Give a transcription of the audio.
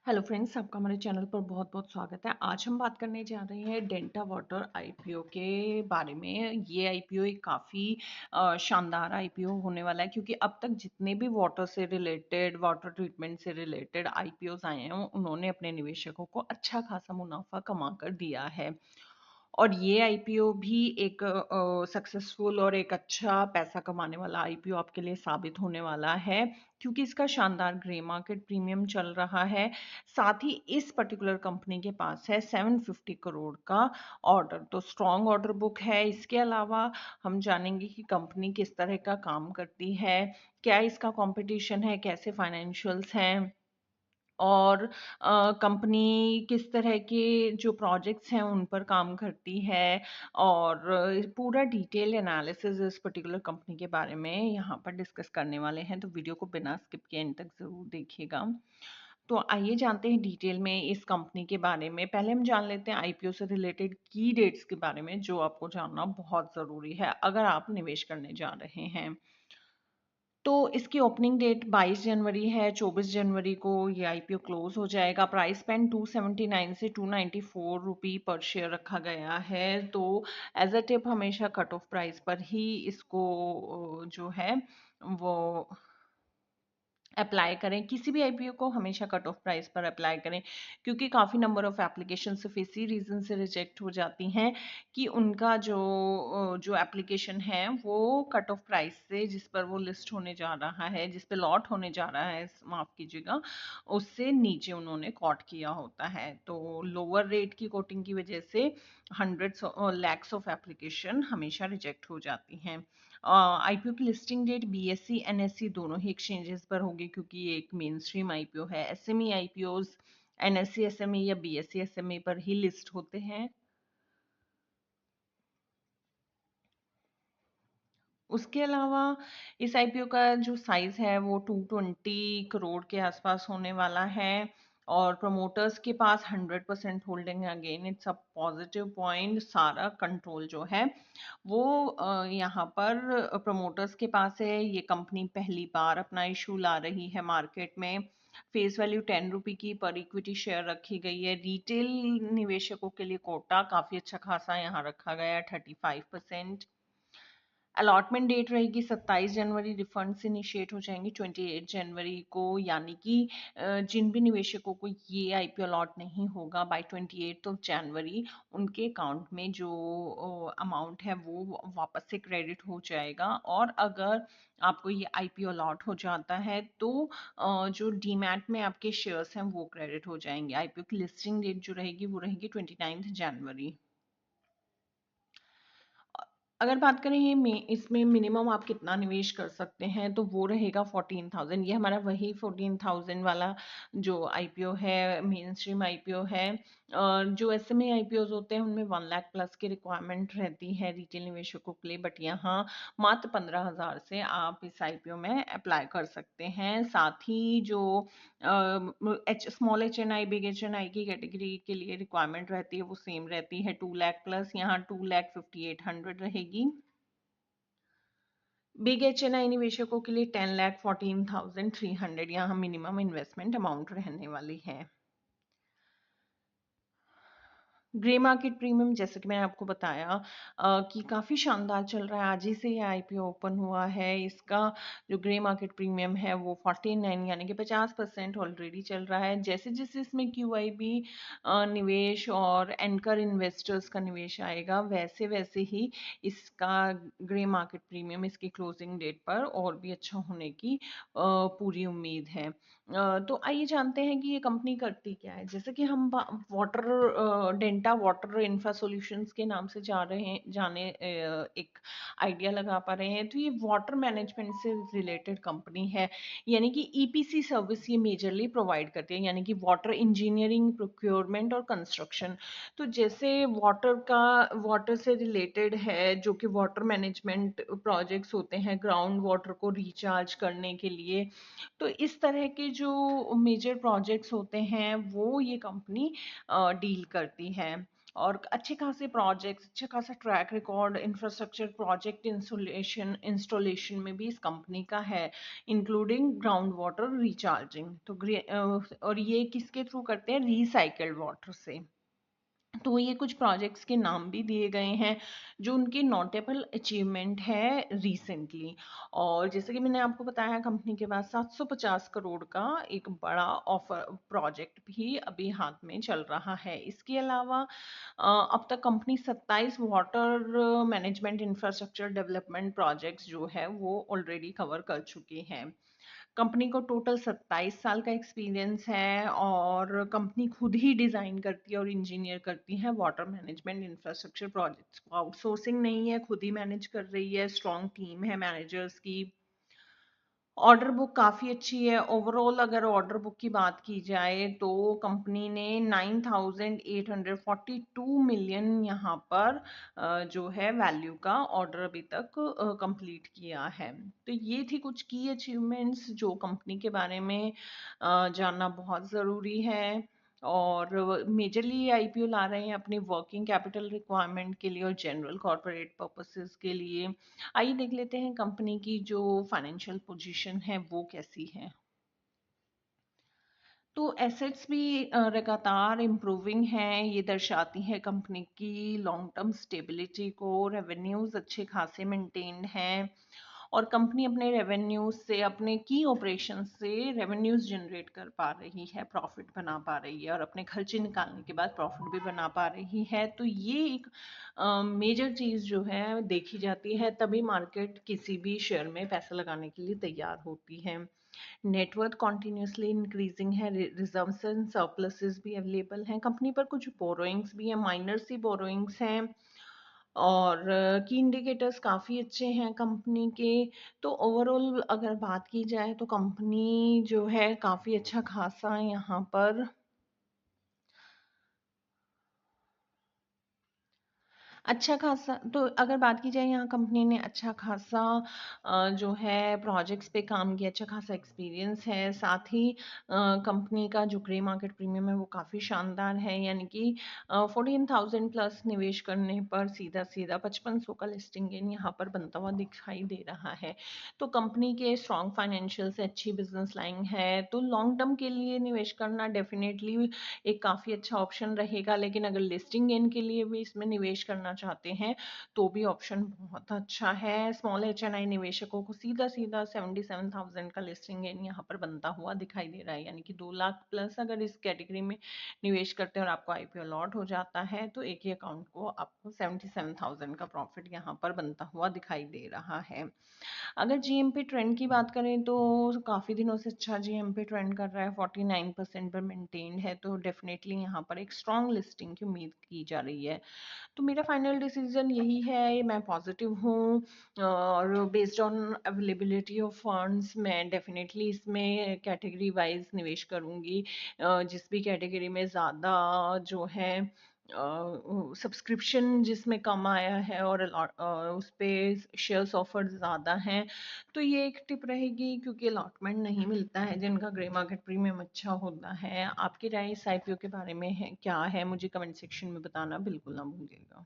Hello friends, आपका हमारे channel पर बहुत-बहुत स्वागत है। आज हम बात करने जा रहे हैं डेल्टा वाटर आईपीओ के बारे में। ये आईपीओ एक काफ़ी शानदार आईपीओ होने वाला है क्योंकि अब तक जितने भी वाटर से रिलेटेड, वाटर ट्रीटमेंट से रिलेटेड आईपीओज़ आए हैं, उन्होंने अपने निवेशकों को अच्छा खासा मुनाफ़ा कमा कर दिया है। और ये आईपीओ भी एक सक्सेसफुल और एक अच्छा पैसा कमाने वाला आईपीओ आपके लिए साबित होने वाला है क्योंकि इसका शानदार ग्रे मार्केट प्रीमियम चल रहा है। साथ ही इस पर्टिकुलर कंपनी के पास है 750 करोड़ का ऑर्डर, तो स्ट्रॉन्ग ऑर्डर बुक है। इसके अलावा हम जानेंगे कि कंपनी किस तरह का काम करती है, क्या इसका कंपटीशन है, कैसे फाइनेंशियल्स हैं और कंपनी किस तरह के जो प्रोजेक्ट्स हैं उन पर काम करती है और पूरा डिटेल एनालिसिस इस पर्टिकुलर कंपनी के बारे में यहाँ पर डिस्कस करने वाले हैं, तो वीडियो को बिना स्किप किए एंड तक ज़रूर देखिएगा। तो आइए जानते हैं डिटेल में इस कंपनी के बारे में। पहले हम जान लेते हैं आईपीओ से रिलेटेड की डेट्स के बारे में जो आपको जानना बहुत ज़रूरी है अगर आप निवेश करने जा रहे हैं। तो इसकी ओपनिंग डेट 22 जनवरी है, 24 जनवरी को ये आईपीओ क्लोज हो जाएगा। प्राइस बैंड 279 से 294 रुपी पर शेयर रखा गया है। तो एज अ टिप हमेशा कट ऑफ प्राइस पर ही इसको जो है वो अप्लाई करें। किसी भी आईपीओ को हमेशा कट ऑफ प्राइस पर अप्लाई करें क्योंकि काफ़ी नंबर ऑफ एप्लीकेशन सिर्फ इसी रीज़न से रिजेक्ट हो जाती हैं कि उनका जो एप्लीकेशन है वो कट ऑफ प्राइस से जिस पर वो लिस्ट होने जा रहा है, जिस पे लॉट होने जा रहा है, माफ़ कीजिएगा, उससे नीचे उन्होंने कॉट किया होता है। तो लोअर रेट की कोटिंग की वजह से हंड्रेड्स लैक्स ऑफ एप्लीकेशन हमेशा रिजेक्ट हो जाती हैं। आईपीओ की लिस्टिंग डेट बीएसई एनएसई दोनों ही एक्सचेंजेस पर होगी क्योंकि ये एक मेन स्ट्रीम आईपीओ है। एसएमई आईपीओज एनएसई एसएमई या बीएसई एसएमई पर ही लिस्ट होते हैं। उसके अलावा इस आईपीओ का जो साइज है वो 220 करोड़ के आसपास होने वाला है और प्रमोटर्स के पास 100% होल्डिंग है। Again it's a positive point. सारा कंट्रोल जो है वो यहाँ पर प्रमोटर्स के पास है। ये कंपनी पहली बार अपना इशू ला रही है मार्केट में। फेस वैल्यू 10 रुपी की पर इक्विटी शेयर रखी गई है। रिटेल निवेशकों के लिए कोटा काफी अच्छा खासा यहाँ रखा गया है, 35%। अलॉटमेंट डेट रहेगी 27 जनवरी। रिफंड से इनिशिएट हो जाएंगे 28 जनवरी को, यानी कि जिन भी निवेशकों को ये आईपीओ अलॉट नहीं होगा बाय 28 ऑफ जनवरी उनके अकाउंट में जो अमाउंट है वो वापस से क्रेडिट हो जाएगा। और अगर आपको ये आईपीओ अलॉट हो जाता है तो जो डीमैट में आपके शेयर्स हैं वो क्रेडिट हो जाएंगे। आईपीओ की लिस्टिंग डेट जो रहेगी वो रहेगी 29 जनवरी। अगर बात करें ये इसमें मिनिमम आप कितना निवेश कर सकते हैं तो वो रहेगा 14,000। ये हमारा वही 14,000 वाला जो आईपीओ है, मेन स्ट्रीम आईपीओ है। जो एसएमए आईपीओज होते हैं उनमें 1 लाख प्लस की रिक्वायरमेंट रहती है रिटेल निवेशकों के लिए, बट यहाँ मात्र 15,000 से आप इस आईपीओ में अप्लाई कर सकते हैं। साथ ही जो स्मॉल एच एन आई, बिग एच एन आई की कैटेगरी के लिए रिक्वायरमेंट रहती है वो सेम रहती है, 2 लाख प्लस। यहाँ 2,58,100 रहेगी। बिग एच एन आई निवेशकों के लिए 10,14,300 यहाँ मिनिमम इन्वेस्टमेंट अमाउंट रहने वाली है। ग्रे मार्केट प्रीमियम जैसे कि मैंने आपको बताया कि काफ़ी शानदार चल रहा है। आज ही से ये आईपीओ ओपन हुआ है। इसका जो ग्रे मार्केट प्रीमियम है वो 49 यानी कि 50% ऑलरेडी चल रहा है। जैसे जैसे इसमें क्यूआईबी निवेश और एंकर इन्वेस्टर्स का निवेश आएगा वैसे वैसे ही इसका ग्रे मार्केट प्रीमियम इसकी क्लोजिंग डेट पर और भी अच्छा होने की पूरी उम्मीद है। तो आइए जानते हैं कि ये कंपनी करती क्या है। जैसे कि हम water Denta water infra solutions के नाम से जा रहे हैं जाने एक आइडिया लगा पा रहे हैं, तो ये वाटर मैनेजमेंट से रिलेटेड कंपनी है। यानी कि ईपीसी सर्विस ये मेजरली प्रोवाइड करती है, यानी कि वाटर इंजीनियरिंग, प्रोक्योरमेंट और कंस्ट्रक्शन। तो जैसे वाटर से रिलेटेड है जो कि वाटर मैनेजमेंट प्रोजेक्ट्स होते हैं ग्राउंड वाटर को रिचार्ज करने के लिए, तो इस तरह के जो मेजर प्रोजेक्ट्स होते हैं वो ये कंपनी डील करती है। और अच्छे खासे प्रोजेक्ट्स, अच्छा खासा track record infrastructure project installation में भी इस कंपनी का है, इंक्लूडिंग ग्राउंड वाटर रिचार्जिंग। तो और ये किसके थ्रू करते हैं? रिसाइकल्ड वाटर से। तो ये कुछ प्रोजेक्ट्स के नाम भी दिए गए हैं जो उनके नोटेबल अचीवमेंट है रिसेंटली। और जैसे कि मैंने आपको बताया, कंपनी के पास 750 करोड़ का एक बड़ा ऑफर प्रोजेक्ट भी अभी हाथ में चल रहा है। इसके अलावा अब तक company 27 water management infrastructure development projects जो है वो ऑलरेडी कवर कर चुकी हैं। कंपनी को टोटल 27 साल का एक्सपीरियंस है और कंपनी खुद ही डिज़ाइन करती है और इंजीनियर करती है वाटर मैनेजमेंट इंफ्रास्ट्रक्चर प्रोजेक्ट्स को। आउटसोर्सिंग नहीं है, खुद ही मैनेज कर रही है, स्ट्रॉन्ग टीम है मैनेजर्स की। ऑर्डर बुक काफ़ी अच्छी है। ओवरऑल अगर ऑर्डर बुक की बात की जाए तो कंपनी ने 9,842 मिलियन यहाँ पर जो है वैल्यू का ऑर्डर अभी तक कंप्लीट किया है। तो ये थी कुछ की अचीवमेंट्स जो कंपनी के बारे में जानना बहुत ज़रूरी है। और मेजरली आईपीओ ला रहे हैं अपनी वर्किंग कैपिटल रिक्वायरमेंट के लिए और जनरल कॉर्पोरेट पर्पसेस के लिए। आइए देख लेते हैं कंपनी की जो फाइनेंशियल पोजीशन है वो कैसी है। तो एसेट्स भी लगातार इम्प्रूविंग हैं, ये दर्शाती है कंपनी की लॉन्ग टर्म स्टेबिलिटी को। रेवेन्यूज अच्छे खासे मेंटेन्ड हैं और कंपनी अपने रेवेन्यूज से, अपने की ऑपरेशन से रेवेन्यूज जनरेट कर पा रही है, प्रॉफिट बना पा रही है और अपने खर्चे निकालने के बाद प्रॉफिट भी बना पा रही है। तो ये एक मेजर चीज़ जो है देखी जाती है, तभी मार्केट किसी भी शेयर में पैसा लगाने के लिए तैयार होती है। नेटवर्थ कॉन्टिन्यूसली इंक्रीजिंग है, रिजर्व्स एंड सरप्लसेस भी अवेलेबल हैं। कंपनी पर कुछ बोरोइंग्स भी हैं, माइनर सी बोरोइंग्स हैं और की इंडिकेटर्स काफ़ी अच्छे हैं कंपनी के। तो ओवरऑल अगर बात की जाए तो कंपनी जो है काफ़ी अच्छा खासा यहाँ पर अच्छा खासा, तो अगर बात की जाए यहाँ कंपनी ने अच्छा खासा जो है प्रोजेक्ट्स पे काम किया, अच्छा खासा एक्सपीरियंस है। साथ ही कंपनी का जो ग्रे मार्केट प्रीमियम है वो काफ़ी शानदार है, यानी कि 14,000 प्लस निवेश करने पर सीधा सीधा 5500 का लिस्टिंग गेन यहाँ पर बनता हुआ दिखाई दे रहा है। तो कंपनी के स्ट्रॉन्ग फाइनेंशियल से अच्छी बिजनेस लाइन है, तो लॉन्ग टर्म के लिए निवेश करना डेफिनेटली एक काफ़ी अच्छा ऑप्शन रहेगा। लेकिन अगर लिस्टिंग गेन के लिए भी इसमें निवेश करना चाहते हैं तो भी ऑप्शन बहुत अच्छा है। स्मॉल एचएनआई निवेशकों को सीधा सीधा 77,000 का लिस्टिंग गेन यहाँ पर बनता हुआ दिखाई दे रहा है, यानी कि 2 लाख प्लस अगर इस कैटेगरी में निवेश करते हैं और आपको आईपीओ अलॉट हो जाता है तो एक ही अकाउंट को आपको 77,000 का प्रॉफिट यहाँ पर बनता हुआ दिखाई दे रहा है। अगर जीएमपी ट्रेंड की बात करें तो काफ़ी दिनों से अच्छा जीएमपी ट्रेंड कर रहा है, 49% पर मेंटेन्ड है, तो डेफिनेटली यहाँ पर एक स्ट्रॉन्ग लिस्टिंग की उम्मीद की जा रही है। तो मेरा फाइनल डिसीजन यही है, मैं पॉजिटिव हूँ और based on availability of funds मैं डेफिनेटली इसमें कैटेगरी वाइज निवेश करूँगी। जिस भी कैटेगरी में ज़्यादा जो है सब्सक्रिप्शन जिसमें कम आया है और उस पे शेयर्स ऑफर ज़्यादा हैं, तो ये एक टिप रहेगी, क्योंकि अलॉटमेंट नहीं मिलता है जिनका ग्रे मार्केट प्रीमियम अच्छा होता है। आपकी राय इस आईपीओ के बारे में है क्या है, मुझे कमेंट सेक्शन में बताना बिल्कुल ना भूलिएगा।